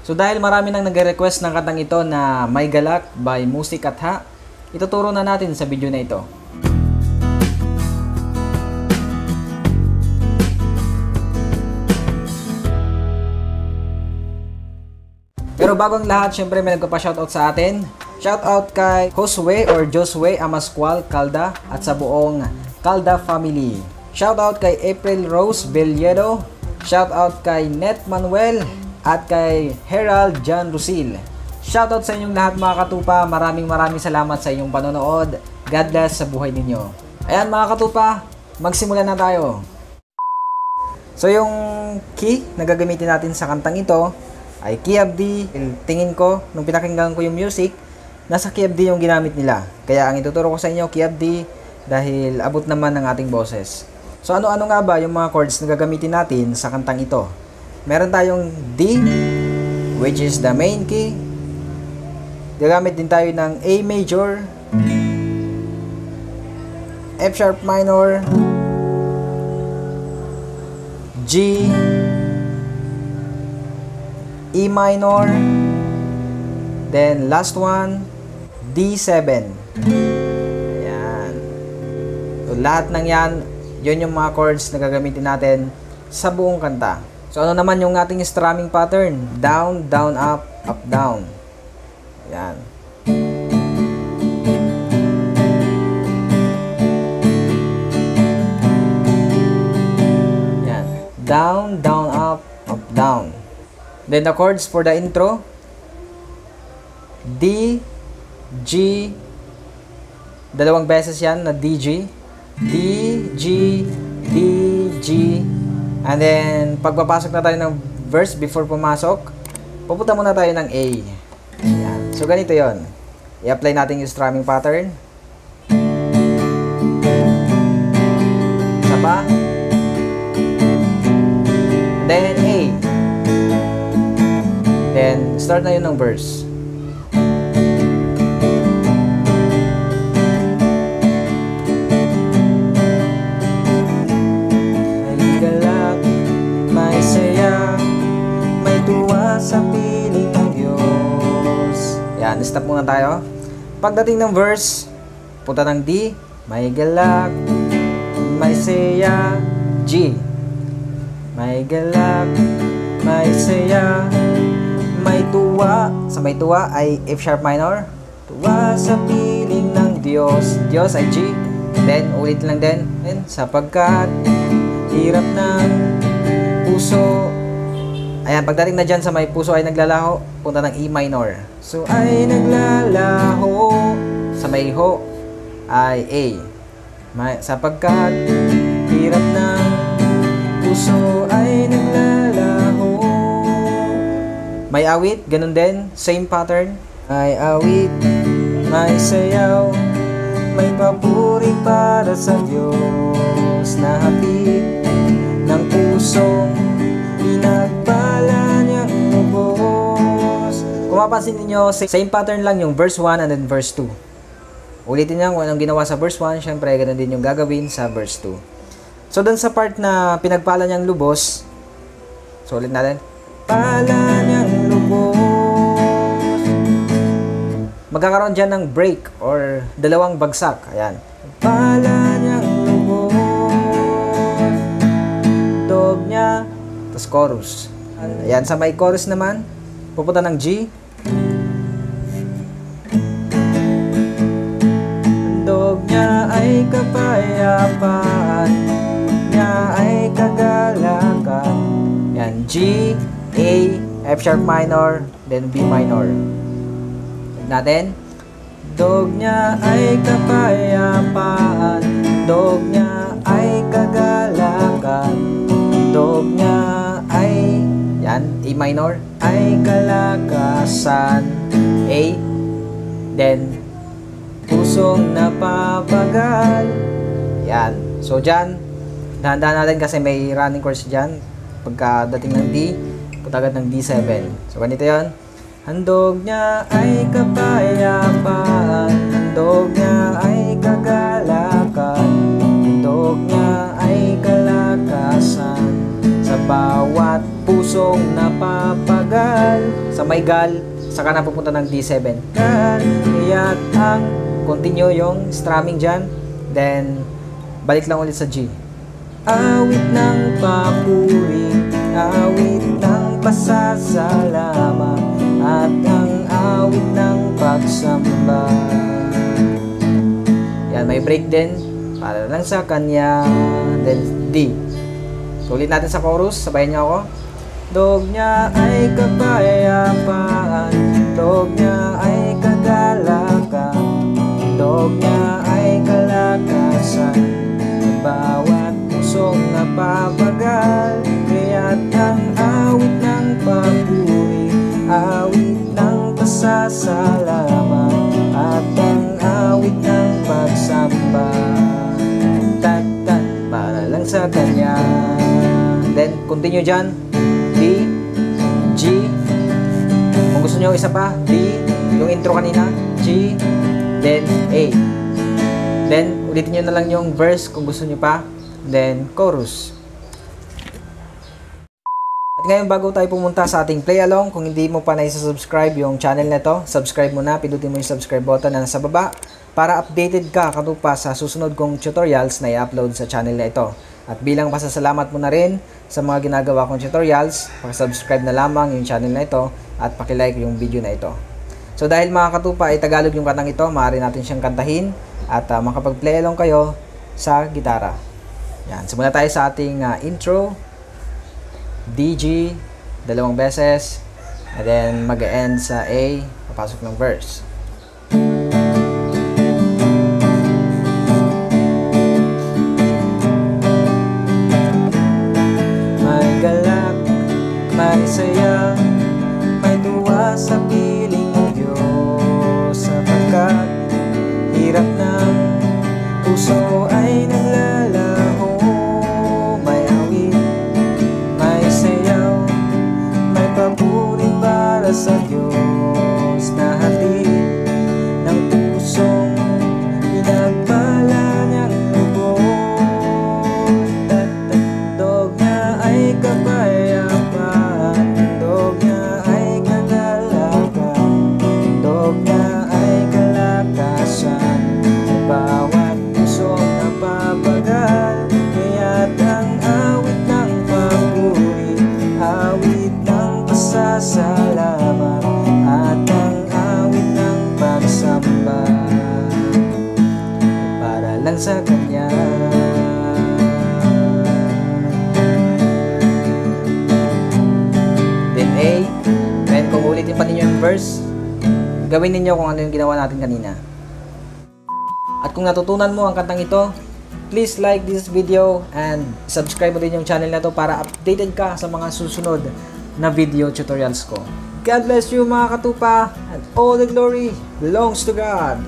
So dahil marami nang nagre-request ng kantang ito na May Galak by Musik Atha, ituturo na natin sa video na ito. Pero bago ang lahat, syempre may nagpa-shoutout sa atin. Shoutout kay Josue or Josue Amascual Calda at sa buong Calda family. Shoutout kay April Rose Belledo. Shoutout kay Net Manuel at kay Herald John Rusil. Shoutout sa inyong lahat mga katupa. Maraming salamat sa inyong panonood. God bless sa buhay ninyo. Ayan mga katupa, magsimula na tayo. So yung key na gagamitin natin sa kantang ito ay key of D. Tingin ko, nung pinakinggan ko yung music, nasa key of D yung ginamit nila. Kaya ang ituturo ko sa inyo, key of D, dahil abot naman ng ating boses. So ano-ano nga ba yung mga chords na gagamitin natin sa kantang ito? Meron tayong D, which is the main key. Gagamit din tayo ng A major, F sharp minor, G, E minor, then last one, D7. Yan. So, lahat ng yan, yun yung mga chords na gagamitin natin sa buong kanta. So, ano naman yung ating strumming pattern? Down, down, up, up, down. Yan. Yan. Down, down, up, down. Then the chords for the intro, D, G, dalawang beses yan na DG, D, G, D, G, and then pagpapasok na tayo ng verse before pumasok, pupunta muna tayo ng A. Yan. So ganito yon. I-apply natin yung strumming pattern. Isa pa. Then A. Then, start na yun ng verse. May galak, may saya, may tuwa sa piling ng Diyos. Yan, stop muna tayo. Pagdating ng verse, punta ng D, may galak, may saya, G. May galak, may saya, may tuwa. Sa may tuwa ay F sharp minor. Tuwa sa piling ng Diyos. Diyos ay G. Then, ulit lang din. Then, sapagkat hirap ng puso. Ayan, pagdating na dyan sa may puso ay naglalaho, punta ng E minor. So, ay naglalaho. Sa may ho ay A. Sapagkat hirap ng puso ay naglalaho. May awit, ganun din, same pattern. May awit, may sayaw, may papuri para sa Diyos na hapit ng pusong pinagpala niyang lubos. Kung mapansin niyo, same pattern lang yung verse 1 and then verse 2. Ulitin niyo kung anong ginawa sa verse 1, syempre ganun din yung gagawin sa verse 2. So dun sa part na pinagpala niyang lubos, so ulit natin. Pala niyang lubos. Magkakaroon dyan ng break or dalawang bagsak. Ayan. Pala niyang lubos. Dog niya. Tapos chorus. Ayan. Sa may chorus naman, pupunta ng G. Dog niya ay kapayapaan. Niya ay kagalakan. Ayan. G, A, F sharp minor, then B minor. Natin. Dog niya ay kapayapaan, dog niya ay kagalakan, dog niya ay, yan, A minor, ay kalakasan, A, then pusong napapagal. Yan. So dyan, dahan-dahan natin kasi may running chords dyan. Pagkadating ng D, punta agad ng D7. So, ganito yun. Handog niya ay kapayapaan, handog niya ay kagalakan, handog niya ay kalakasan, sa bawat pusong napapagal. Sa may gal, saka na pupunta ng D7. Gal, kaya't ang continue yung strumming dyan. Then, balik lang ulit sa G. Awit ng papuri, awit ng pasasalamat, at ang awit ng pagsamba. Yan, may break din para lang sa kanya. Then D. Ulit natin sa chorus, sabayan niyo ako. Dog niya ay kapayapaan, dog niya ay kagalakan, dog niya ay kalakasan, bawat pusong napapagal. Kaya't ang awit ng papuri, awit ng pasasalamat, at ang awit ng pagsamba. Tat-tat para lang sa kanya. Then continue dyan. D, G. Kung gusto nyo isa pa, D, yung intro kanina, G, then A. Then ulitin nyo na lang yung verse kung gusto nyo pa, then chorus. At ngayon, bago tayo pumunta sa ating play along, kung hindi mo pa na-subscribe yung channel na to, subscribe mo na, pindutin mo yung subscribe button na nasa baba para updated ka katupa sa susunod kong tutorials na i-upload sa channel na ito. At bilang pasasalamat mo na rin sa mga ginagawa kong tutorials, pakisubscribe na lamang yung channel na ito at pakilike yung video na ito. So dahil mga katupa ay Tagalog yung kantang ito, maaari natin siyang kantahin at makapag-play along kayo sa gitara. Yan, simula tayo sa ating intro. DG, dalawang beses, and then mag-end sa A, papasok ng verse. May galak, may saya, may tuwa sa piling ng Diyos, sapagkat hirap ng puso ay naglalaho. May awit, may sayaw, may papuri para sa Diyos, na hatid ng pusong pinagpala niyang lubos. Dog niya ay kapayapaan, dog niya ay kagalakan, dog niya ay kalakasan, bawat pusong napapagal. Kaya't ang awit ng papuri, awit ng pasasalamat, at ang awit ng pagsamba, para lang sa kanya. Then A, then kung ulitin pa ninyo yung verse, gawin ninyo kung ano yung ginawa natin kanina. At kung natutunan mo ang kantang ito, please like this video and subscribe mo din yung channel na to para updated ka sa mga susunod na video tutorials ko. God bless you mga katupa, and all the glory belongs to God.